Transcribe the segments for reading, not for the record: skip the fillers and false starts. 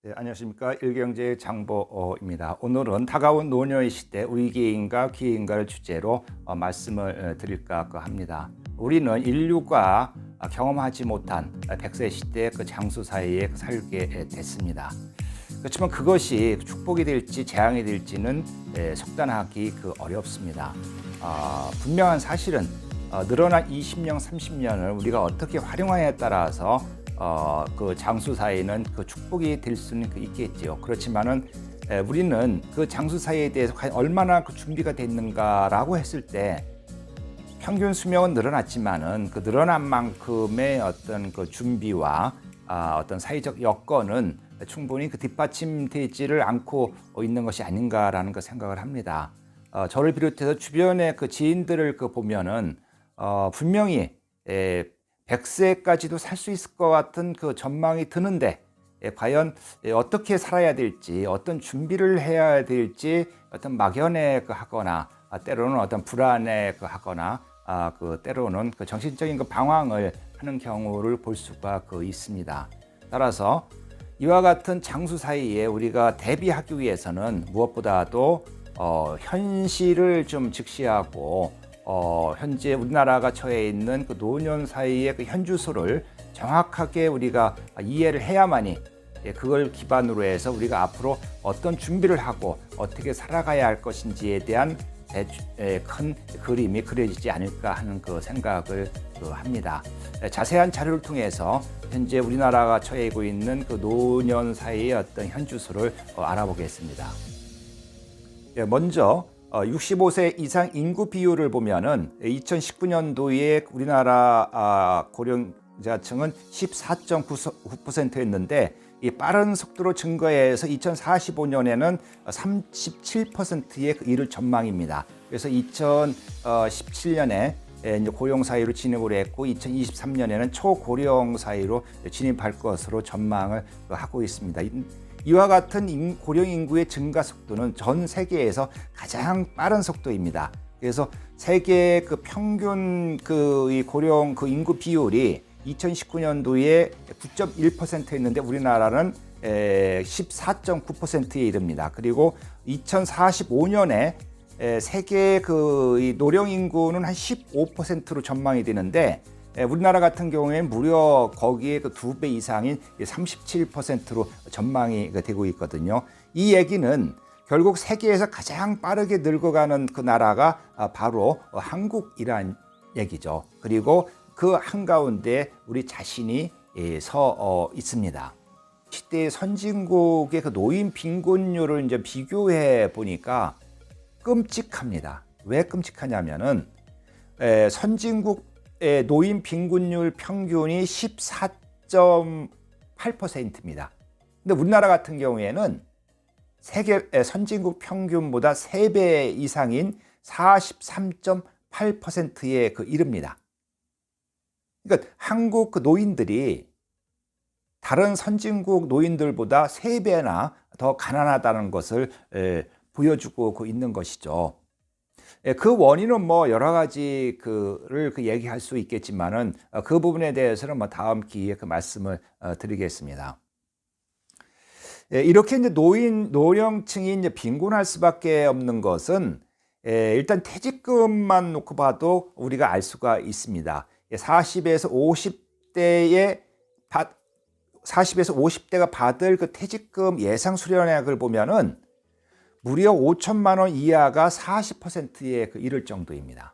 네, 안녕하십니까. 일경제의 장보입니다. 오늘은 다가온 노년의 시대 위기인가 기회인가를 주제로 말씀을 드릴까 합니다. 우리는 인류가 경험하지 못한 100세 시대 그 장수 사이에 살게 됐습니다. 그렇지만 그것이 축복이 될지 재앙이 될지는 속단하기 어렵습니다. 분명한 사실은 늘어난 20년, 30년을 우리가 어떻게 활용하냐에 따라서 그 장수 사이는 그 축복이 될 수는 있겠지요. 그렇지만은 우리는 그 장수 사이에 대해서 과연 얼마나 그 준비가 됐는가라고 했을 때 평균 수명은 늘어났지만은 그 늘어난 만큼의 어떤 그 준비와 어떤 사회적 여건은 충분히 그 뒷받침되지를 않고 있는 것이 아닌가라는 그 생각을 합니다. 저를 비롯해서 주변의 그 지인들을 보면은 분명히 100세까지도 살 수 있을 것 같은 그 전망이 드는데 과연 어떻게 살아야 될지, 어떤 준비를 해야 될지 어떤 막연해 하거나 때로는 어떤 불안해 하거나 때로는 그 정신적인 그 방황을 하는 경우를 볼 수가 있습니다. 따라서 이와 같은 장수 사이에 우리가 대비하기 위해서는 무엇보다도 현실을 좀 직시하고 현재 우리나라가 처해 있는 그 노년 사이의 그 현주소를 정확하게 우리가 이해를 해야만이 그걸 기반으로 해서 우리가 앞으로 어떤 준비를 하고 어떻게 살아가야 할 것인지에 대한 큰 그림이 그려지지 않을까 하는 그 생각을 합니다. 자세한 자료를 통해서 현재 우리나라가 처해고 있는 그 노년 사이의 어떤 현주소를 알아보겠습니다. 먼저 65세 이상 인구 비율을 보면은 2019년도에 우리나라 고령자층은 14.9%였는데 이 빠른 속도로 증가해서 2045년에는 37%에 이를 전망입니다. 그래서 2017년에 이제 고령 사회로 진입을 했고 2023년에는 초고령 사회로 진입할 것으로 전망을 하고 있습니다. 이와 같은 고령 인구의 증가 속도는 전 세계에서 가장 빠른 속도입니다. 그래서 세계 그 평균 이 고령 인구 비율이 2019년도에 9.1%였는데 우리나라는 14.9%에 이릅니다. 그리고 2045년에 세계 이 노령 인구는 한 15%로 전망이 되는데 우리나라 같은 경우에는 무려 거기에 그 2배 이상인 37%로 전망이 되고 있거든요. 이 얘기는 결국 세계에서 가장 빠르게 늙어가는 그 나라가 바로 한국이란 얘기죠. 그리고 그 한가운데 우리 자신이 서 있습니다. 시대의 선진국의 그 노인 빈곤율을 이제 비교해 보니까 끔찍합니다. 왜 끔찍하냐면은 선진국 노인 빈곤율 평균이 14.8%입니다. 근데 우리나라 같은 경우에는 세계 선진국 평균보다 3배 이상인 43.8%에 이릅니다. 그러니까 한국 노인들이 다른 선진국 노인들보다 3배나 더 가난하다는 것을 보여주고 있는 것이죠. 그 원인은 여러 가지를 얘기할 수 있겠지만은 그 부분에 대해서는 다음 기회에 말씀을 드리겠습니다. 이렇게 이제 노령층이 이제 빈곤할 수밖에 없는 것은 일단 퇴직금만 놓고 봐도 우리가 알 수가 있습니다. 40에서 50대가 받을 그 퇴직금 예상 수령액을 보면은 무려 5천만 원 이하가 40%에 이를 정도입니다.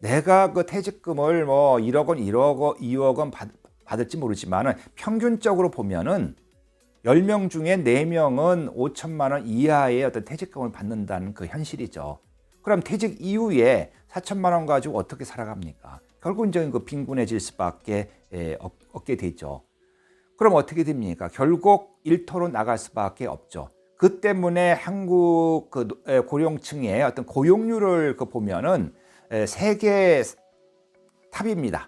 내가 그 퇴직금을 1억 원, 2억 원 받을지 모르지만 평균적으로 보면은 10명 중에 4명은 5천만 원 이하의 어떤 퇴직금을 받는다는 그 현실이죠. 그럼 퇴직 이후에 4천만 원 가지고 어떻게 살아갑니까? 결국 이제 빈곤해질 수밖에 없게 되죠. 그럼 어떻게 됩니까? 결국 일터로 나갈 수밖에 없죠. 그 때문에 한국 고령층의 어떤 고용률을 보면은 세계 탑입니다.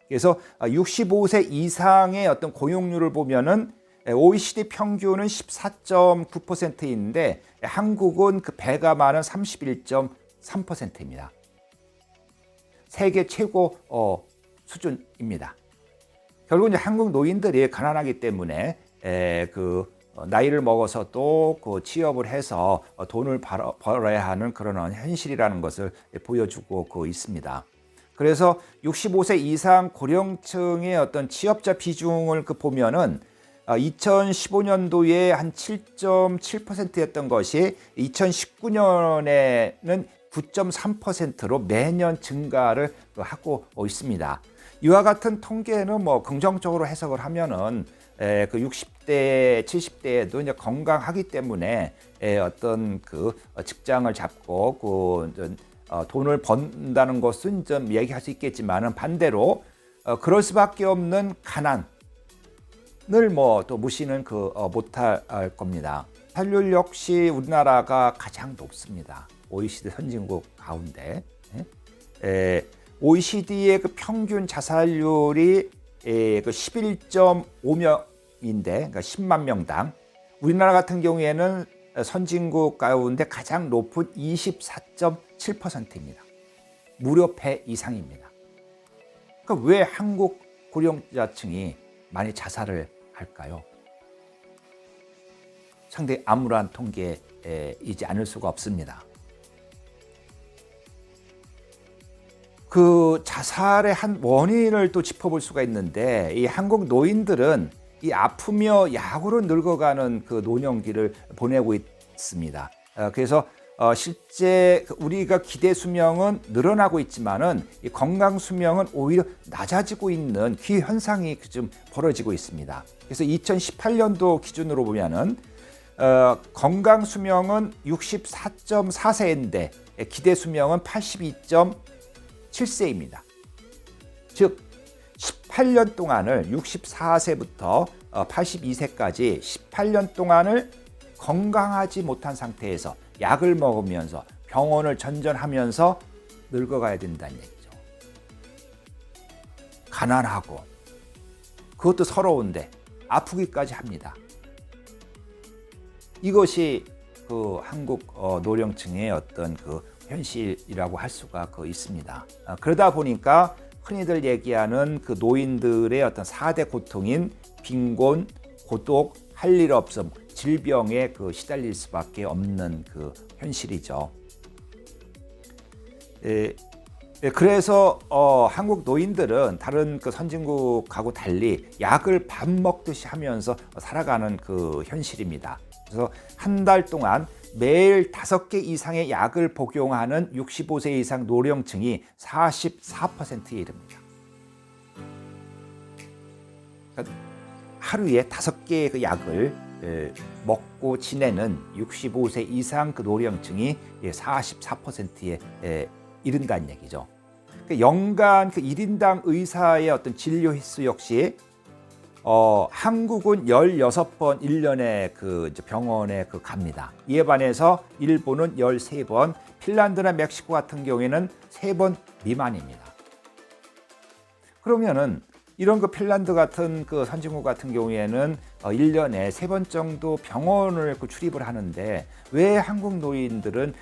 그래서 65세 이상의 어떤 고용률을 보면은 OECD 평균은 14.9%인데 한국은 배가 많은 31.3%입니다. 세계 최고 수준입니다. 결국 이제 한국 노인들이 가난하기 때문에 나이를 먹어서도 그 취업을 해서 돈을 벌어야 하는 그런 현실이라는 것을 보여주고 있습니다. 그래서 65세 이상 고령층의 어떤 취업자 비중을 보면은 2015년도에 한 7.7%였던 것이 2019년에는 9.3%로 매년 증가를 하고 있습니다. 이와 같은 통계는 뭐 긍정적으로 해석을 하면은 60대, 70대에도 이제 건강하기 때문에 어떤 직장을 잡고 돈을 번다는 것은 좀 얘기할 수 있겠지만은 반대로 그럴 수밖에 없는 가난을 뭐 또 무시는 못할 겁니다. 살률 역시 우리나라가 가장 높습니다. OECD 선진국 가운데. OECD의 평균 자살률이 11.5명인데, 그러니까 10만 명당. 우리나라 같은 경우에는 선진국 가운데 가장 높은 24.7%입니다. 무려 배 이상입니다. 그러니까 왜 한국 고령자층이 많이 자살을 할까요? 상당히 암울한 통계이지 않을 수가 없습니다. 그 자살의 한 원인을 또 짚어볼 수가 있는데, 이 한국 노인들은 이 아프며 약으로 늙어가는 그 노년기를 보내고 있습니다. 그래서 실제 우리가 기대 수명은 늘어나고 있지만은 이 건강 수명은 오히려 낮아지고 있는 기현상이 좀 벌어지고 있습니다. 그래서 2018년도 기준으로 보면은 건강 수명은 64.4세인데 기대 수명은 82.7세입니다. 즉 18년 동안을 64세부터 82세까지 18년 동안을 건강하지 못한 상태에서 약을 먹으면서 병원을 전전하면서 늙어가야 된다는 얘기죠. 가난하고 그것도 서러운데 아프기까지 합니다. 이것이 한국 노령층의 어떤 현실이라고 할 수가 있습니다. 그러다 보니까 흔히들 얘기하는 노인들의 어떤 4대 고통인 빈곤, 고독, 할 일 없음, 질병에 시달릴 수밖에 없는 현실이죠. 그래서 한국 노인들은 다른 선진국하고 달리 약을 밥 먹듯이 하면서 살아가는 현실입니다. 그래서 한 달 동안 매일 5개 이상의 약을 복용하는 65세 이상 노령층이 44%에 이릅니다. 그러니까 하루에 5개의 약을 먹고 지내는 65세 이상 노령층이 44%에 이른다는 얘기죠. 그러니까 연간 1인당 의사의 어떤 진료 횟수 역시 한국은 16번 1년에 병원에 갑니다. 이에 반해서 일본은 13번, 핀란드나 멕시코 같은 경우에는 3번 미만입니다. 그러면은 이런 핀란드 같은 선진국 같은 경우에는 1년에 3번 정도 병원을 출입을 하는데 왜 한국 노인들은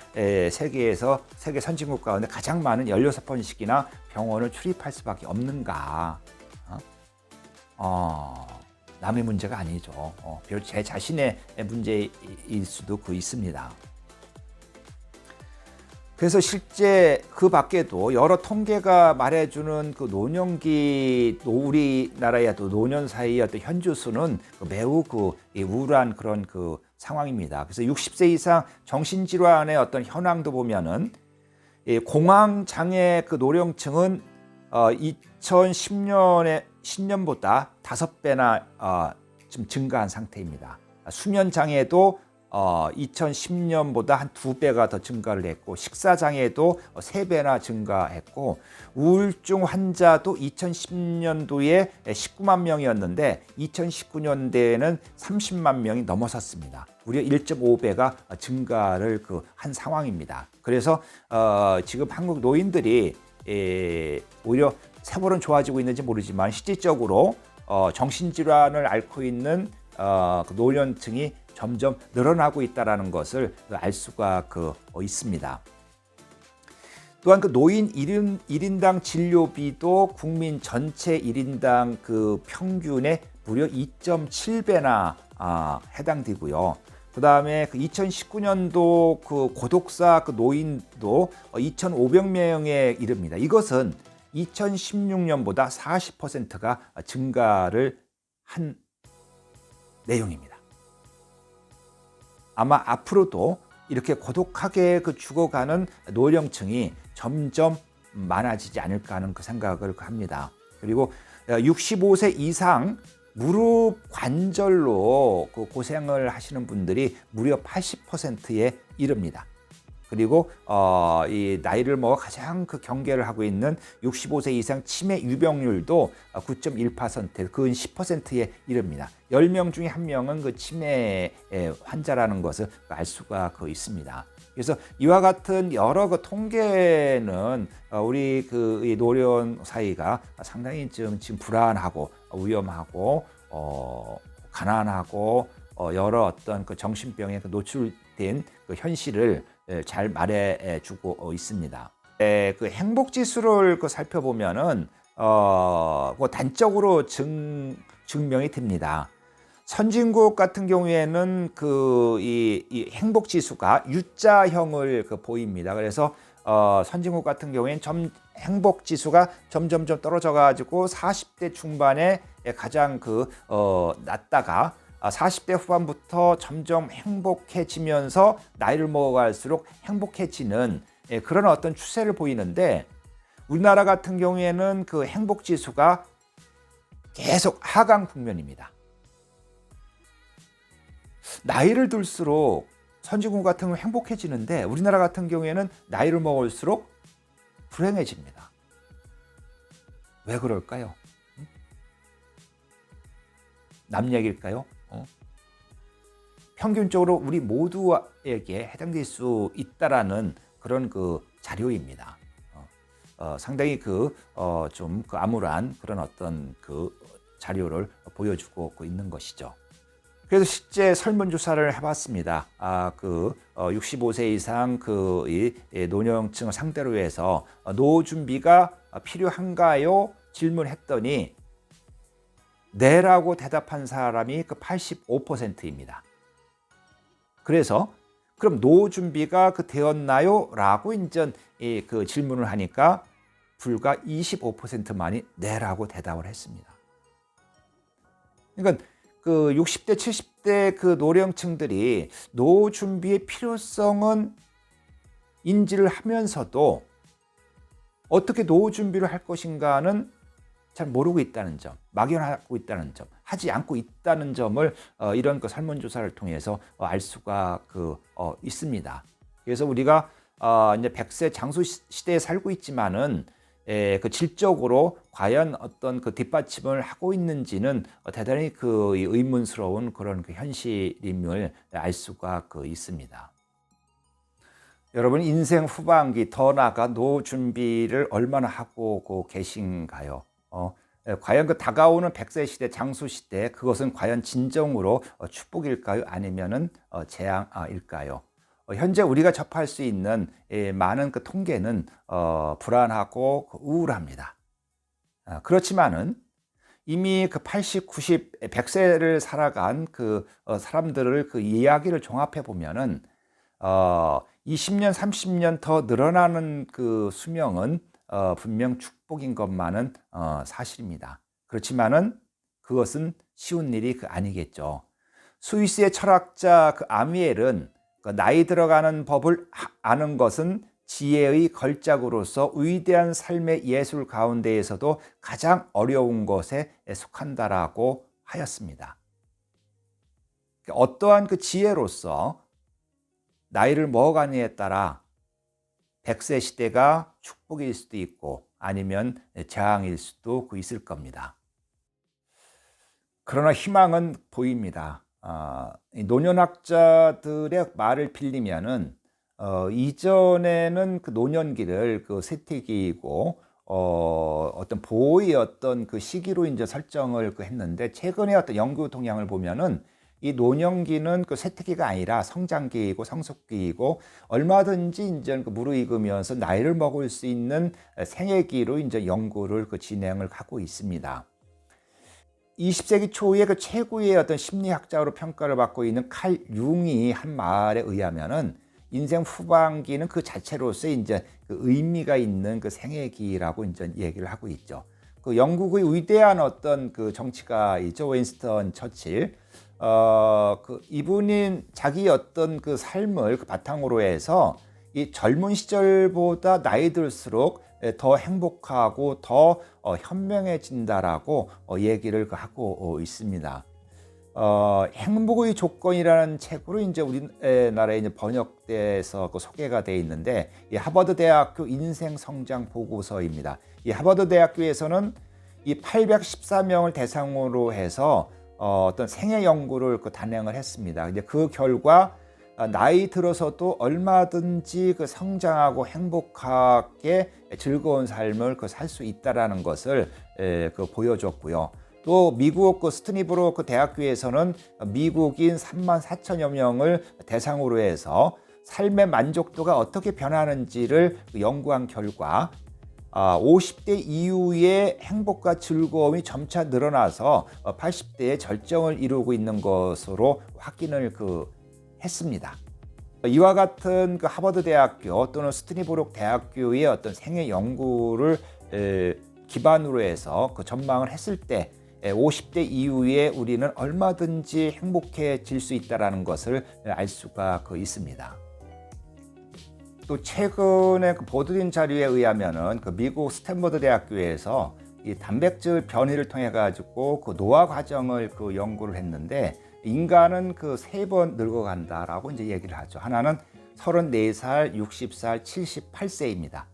세계 선진국 가운데 가장 많은 16번씩이나 병원을 출입할 수밖에 없는가? 남의 문제가 아니죠. 비록 제 자신의 문제일 수도 있습니다. 그래서 실제 밖에도 여러 통계가 말해주는 노년기 우리나라의 노년 사이의 어떤 현주수는 매우 우울한 그런 상황입니다. 그래서 60세 이상 정신질환의 어떤 현황도 보면은 공황장애 노령층은 2010년보다 5배나 좀 증가한 상태입니다. 수면장애도 2010년보다 한 2배가 더 증가를 했고, 식사장애도 3배나 증가했고, 우울증 환자도 2010년도에 19만 명이었는데 2019년대에는 30만 명이 넘어섰습니다. 무려 1.5배가 증가를 한 상황입니다. 그래서 지금 한국 노인들이 오히려 세월은 좋아지고 있는지 모르지만 실질적으로 정신질환을 앓고 있는 노년층이 점점 늘어나고 있다는 것을 알 수가 있습니다. 또한 노인 1인당 진료비도 국민 전체 1인당 평균의 무려 2.7배나 해당되고요. 그 다음에 그 2019년도 그 고독사 그 노인도 2,500명에 이릅니다. 이것은 2016년보다 40%가 증가를 한 내용입니다. 아마 앞으로도 이렇게 고독하게 그 죽어가는 노령층이 점점 많아지지 않을까 하는 그 생각을 합니다. 그리고 65세 이상 무릎 관절로 그 고생을 하시는 분들이 무려 80%에 이릅니다. 그리고 이 나이를 먹어 가장 그 경계를 하고 있는 65세 이상 치매 유병률도 9.1%, 그 10%에 이릅니다. 10명 중에 1명은 그 치매 환자라는 것을 알 수가 있습니다. 그래서 이와 같은 여러 그 통계는 우리 그 노령 사이가 상당히 지금 불안하고 위험하고 가난하고 여러 어떤 그 정신병에 노출된 그 현실을 잘 말해주고 있습니다. 그 행복 지수를 살펴보면은 단적으로 증명이 됩니다. 선진국 같은 경우에는 이 행복 지수가 U자형을 보입니다. 그래서 선진국 같은 경우에는 행복 지수가 점점 떨어져 가지고 40대 중반에 가장 낮다가 40대 후반부터 점점 행복해지면서 나이를 먹어갈수록 행복해지는 그런 어떤 추세를 보이는데, 우리나라 같은 경우에는 그 행복 지수가 계속 하강 국면입니다. 나이를 들수록 선진국 같은 경우는 행복해지는데 우리나라 같은 경우에는 나이를 먹을수록 불행해집니다. 왜 그럴까요? 남 얘기일까요? 평균적으로 우리 모두에게 해당될 수 있다라는 그런 그 자료입니다. 상당히 좀 암울한 그런 어떤 그 자료를 보여주고 있는 것이죠. 그래서 실제 설문조사를 해봤습니다. 65세 이상 이 노령층을 상대로 해서 노후 준비가 필요한가요? 질문했더니 네라고 대답한 사람이 85%입니다. 그래서 그럼 노후 준비가 되었나요? 라고 이제 그 질문을 하니까 불과 25%만이 네라고 대답을 했습니다. 그러니까 60대, 70대 그 노령층들이 노후 준비의 필요성은 인지를 하면서도 어떻게 노후 준비를 할 것인가는 잘 모르고 있다는 점, 막연하고 있다는 점, 하지 않고 있다는 점을 이런 설문조사를 통해서 알 수가 있습니다. 그래서 우리가 이제 100세 장수 시대에 살고 있지만은 질적으로 과연 어떤 뒷받침을 하고 있는지는 대단히 의문스러운 그런 현실임을 알 수가 있습니다. 여러분, 인생 후반기 더 나아가 노후 준비를 얼마나 하고 계신가요? 과연 다가오는 100세 시대, 장수 시대, 그것은 과연 진정으로 축복일까요? 아니면은 재앙일까요? 현재 우리가 접할 수 있는 많은 통계는 불안하고 우울합니다. 그렇지만은 이미 80, 90, 100세를 살아간 사람들을 이야기를 종합해 보면은 20년, 30년 더 늘어나는 수명은 분명 축복인 것만은 사실입니다. 그렇지만은 그것은 쉬운 일이 아니겠죠. 스위스의 철학자 아미엘은 나이 들어가는 법을 아는 것은 지혜의 걸작으로서 위대한 삶의 예술 가운데에서도 가장 어려운 것에 속한다라고 하였습니다. 어떠한 지혜로서 나이를 먹어가느냐에 따라 100세 시대가 축복일 수도 있고 아니면 재앙일 수도 있을 겁니다. 그러나 희망은 보입니다. 노년학자들의 말을 빌리면은 이전에는 노년기를 쇠퇴기이고 어떤 보호의 어떤 시기로 이제 설정을 했는데, 최근에 어떤 연구 동향을 보면은 이 노년기는 쇠퇴기가 아니라 성장기이고 성숙기이고 얼마든지 이제 무르익으면서 나이를 먹을 수 있는 생애기로 이제 연구를 진행을 하고 있습니다. 20세기 초에 그 최고의 어떤 심리학자로 평가를 받고 있는 칼 융이 한 말에 의하면은 인생 후반기는 그 자체로서 이제 그 의미가 있는 그 생애기라고 이제 얘기를 하고 있죠. 그 영국의 위대한 어떤 그 정치가이죠. 윈스턴 처칠. 그 이분이 자기 어떤 그 삶을 그 바탕으로 해서 이 젊은 시절보다 나이 들수록 더 행복하고 더 현명해진다라고 얘기를 하고 있습니다. 행복의 조건이라는 책으로 이제 우리나라에 이제 번역돼서 소개가 돼 있는데, 이 하버드 대학교 인생 성장 보고서입니다. 이 하버드 대학교에서는 이 814명을 대상으로 해서 어떤 생애 연구를 단행을 했습니다. 이제 그 결과 나이 들어서도 얼마든지 그 성장하고 행복하게 즐거운 삶을 살 수 있다라는 것을 보여줬고요. 또 미국 스트니브로 대학교에서는 미국인 34,000여 명을 대상으로 해서 삶의 만족도가 어떻게 변하는지를 연구한 결과 50대 이후에 행복과 즐거움이 점차 늘어나서 80대에 절정을 이루고 있는 것으로 확인을 했습니다. 이와 같은 하버드 대학교 또는 스트니브록 대학교의 어떤 생애 연구를 기반으로 해서 전망을 했을 때 50대 이후에 우리는 얼마든지 행복해질 수 있다는 것을 알 수가 있습니다. 또 최근에 보도된 자료에 의하면은 미국 스탠퍼드 대학교에서 이 단백질 변이를 통해 가지고 노화 과정을 연구를 했는데, 인간은 3번 늙어간다라고 이제 얘기를 하죠. 하나는 34살, 60살, 78세입니다.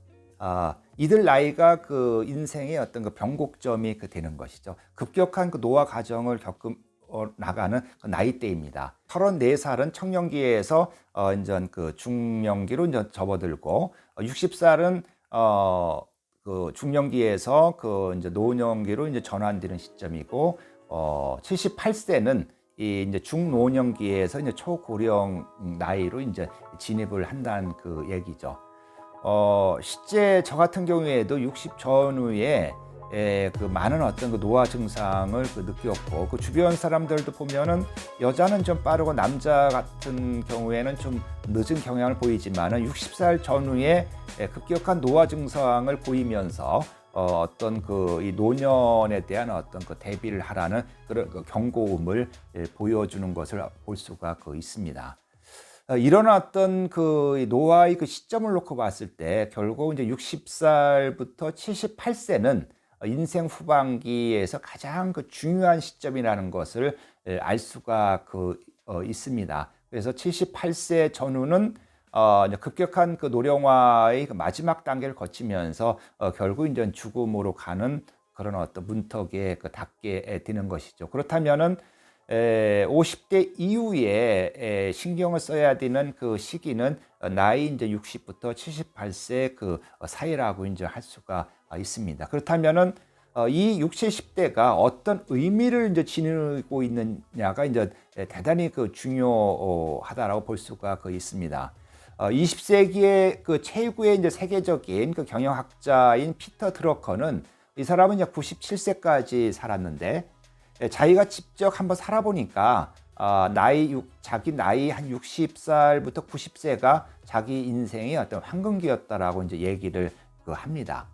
이들 나이가 인생의 어떤 변곡점이 되는 것이죠. 급격한 노화 과정을 나가는 나이대입니다. 34살은 청년기에서 이제 중년기로 이제 접어들고, 60살은 중년기에서 이제 노년기로 이제 전환되는 시점이고, 78세는 이제 중노년기에서 이제 초고령 나이로 이제 진입을 한다는 얘기죠. 실제 저 같은 경우에도 60 전후에 많은 어떤 노화 증상을 느꼈고, 주변 사람들도 보면은 여자는 좀 빠르고 남자 같은 경우에는 좀 늦은 경향을 보이지만은 60살 전후에 급격한 노화 증상을 보이면서 어떤 이 노년에 대한 어떤 대비를 하라는 그런 경고음을 보여주는 것을 볼 수가 있습니다. 이런 어떤 노화의 시점을 놓고 봤을 때 결국 이제 60살부터 78세는 인생 후반기에서 가장 중요한 시점이라는 것을 알 수가 있습니다. 그래서 78세 전후는 급격한 노령화의 마지막 단계를 거치면서 결국 이제 죽음으로 가는 그런 어떤 문턱에 닿게 되는 것이죠. 그렇다면은 50대 이후에 신경을 써야 되는 시기는 나이 이제 60부터 78세 사이라고 이제 할 수가 있습니다. 그렇다면은 이 60, 70대가 어떤 의미를 이제 지니고 있느냐가 이제 대단히 중요하다라고 볼 수가 있습니다. 20세기의 최고의 이제 세계적인 경영학자인 피터 드러커는, 이 사람은 이제 97세까지 살았는데, 자기가 직접 한번 살아보니까 자기 나이 한 60살부터 90세가 자기 인생의 어떤 황금기였다라고 이제 얘기를 합니다.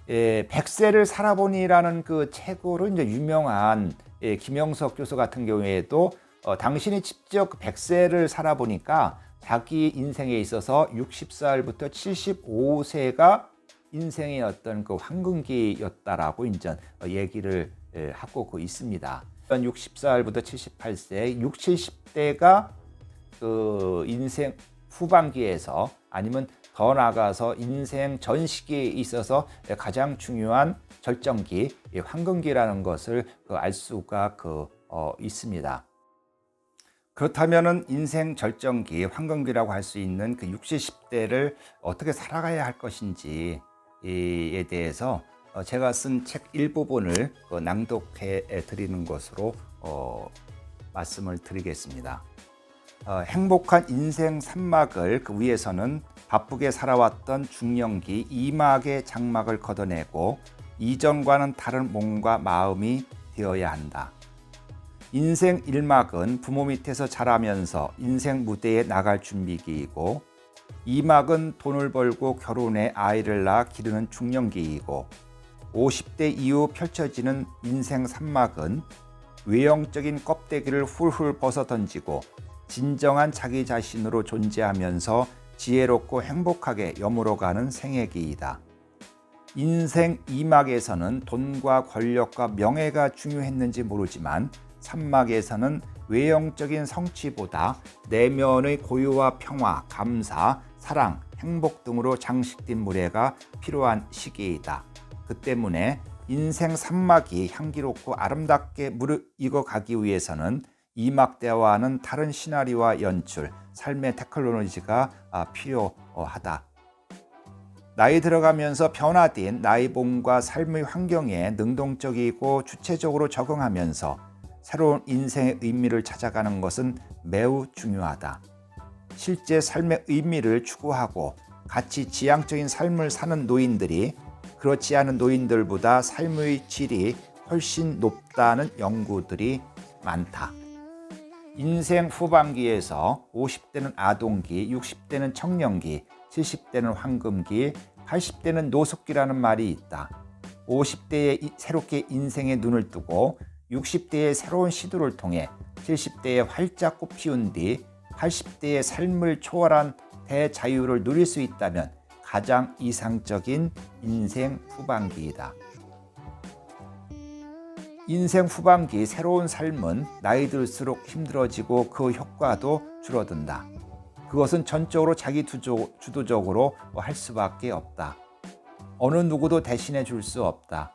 100세를 살아보니라는 책으로 이제 유명한 김영석 교수 같은 경우에도 당신이 직접 100세를 살아보니까 자기 인생에 있어서 60살부터 75세가 인생의 어떤 황금기였다라고 이제 얘기를 하고 있습니다. 60살부터 78세, 60, 70대가 인생 후반기에서 아니면 더 나아가서 인생 전 시기에 있어서 가장 중요한 절정기, 황금기라는 것을 알 수가 있습니다. 그렇다면은 인생 절정기, 황금기라고 할 수 있는 60, 10대를 어떻게 살아가야 할 것인지에 대해서 제가 쓴 책 일부분을 낭독해 드리는 것으로 말씀을 드리겠습니다. 행복한 인생 3막을 위해서는 바쁘게 살아왔던 중년기 2막의 장막을 걷어내고 이전과는 다른 몸과 마음이 되어야 한다. 인생 1막은 부모 밑에서 자라면서 인생 무대에 나갈 준비기이고 2막은 돈을 벌고 결혼해 아이를 낳아 기르는 중년기이고 50대 이후 펼쳐지는 인생 3막은 외형적인 껍데기를 훌훌 벗어던지고 진정한 자기 자신으로 존재하면서 지혜롭고 행복하게 여물어가는 생애기이다. 인생 2막에서는 돈과 권력과 명예가 중요했는지 모르지만 3막에서는 외형적인 성취보다 내면의 고요와 평화, 감사, 사랑, 행복 등으로 장식된 무례가 필요한 시기이다. 그 때문에 인생 3막이 향기롭고 아름답게 무르익어 가기 위해서는 2막 때와는 다른 시나리오와 연출, 삶의 테크놀로지가 필요하다. 나이 들어가면서 변화된 나의 몸과 삶의 환경에 능동적이고 주체적으로 적응하면서 새로운 인생의 의미를 찾아가는 것은 매우 중요하다. 실제 삶의 의미를 추구하고 같이 지향적인 삶을 사는 노인들이 그렇지 않은 노인들보다 삶의 질이 훨씬 높다는 연구들이 많다. 인생 후반기에서 50대는 아동기, 60대는 청년기, 70대는 황금기, 80대는 노숙기라는 말이 있다. 50대에 새롭게 인생에 눈을 뜨고 60대의 새로운 시도를 통해 70대에 활짝 꽃피운 뒤 80대의 삶을 초월한 대자유를 누릴 수 있다면 가장 이상적인 인생 후반기이다. 인생 후반기 새로운 삶은 나이 들수록 힘들어지고 그 효과도 줄어든다. 그것은 전적으로 자기 주도적으로 할 수밖에 없다. 어느 누구도 대신해 줄 수 없다.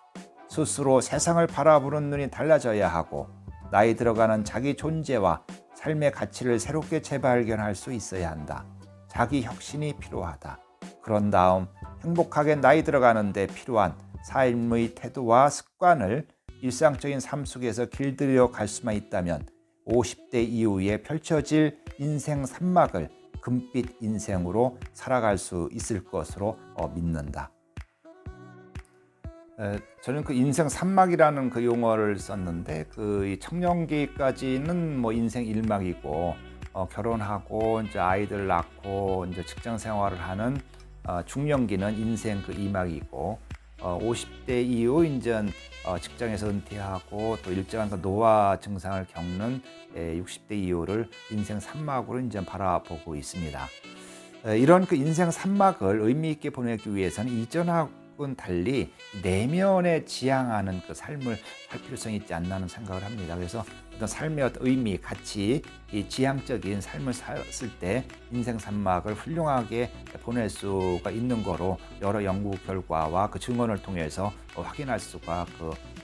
스스로 세상을 바라보는 눈이 달라져야 하고 나이 들어가는 자기 존재와 삶의 가치를 새롭게 재발견할 수 있어야 한다. 자기 혁신이 필요하다. 그런 다음 행복하게 나이 들어가는 데 필요한 삶의 태도와 습관을 일상적인 삶 속에서 길들여 갈 수만 있다면 50대 이후에 펼쳐질 인생 3막을 금빛 인생으로 살아갈 수 있을 것으로 믿는다. 저는 그 인생 3막이라는 그 용어를 썼는데 그 청년기까지는 뭐 인생 1막이고 결혼하고 이제 아이들 낳고 이제 직장 생활을 하는 중년기는 인생 그 2막이고 50대 이후 이제 직장에서 은퇴하고 또 일정한 그 노화 증상을 겪는 60대 이후를 인생 3막으로 이제 바라보고 있습니다. 이런 그 인생 3막을 의미 있게 보내기 위해서는 이전하고는 달리 내면에 지향하는 그 삶을 할 필요성이 있지 않나 하는 생각을 합니다. 그래서 어떤 삶의 어떤 의미, 가치, 이 지향적인 삶을 살았을 때 인생 3막을 훌륭하게 보낼 수가 있는 거로 여러 연구 결과와 그 증언을 통해서 확인할 수가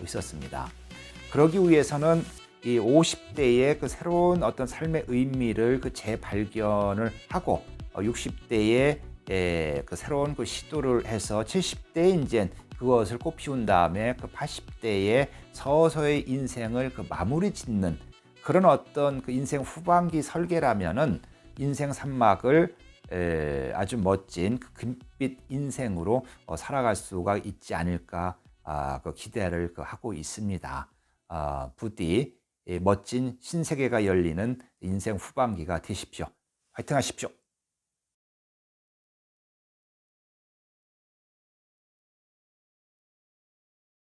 있었습니다. 그러기 위해서는 이 50대의 그 새로운 어떤 삶의 의미를 그 재발견을 하고 60대에 그 새로운 그 시도를 해서 70대에 이제 그것을 꽃피운 다음에 그 80대에 서서히 인생을 그 마무리 짓는 그런 어떤 그 인생 후반기 설계라면은 인생 3막을 아주 멋진 그 금빛 인생으로 살아갈 수가 있지 않을까 그 기대를 하고 있습니다. 부디 멋진 신세계가 열리는 인생 후반기가 되십시오. 화이팅 하십시오.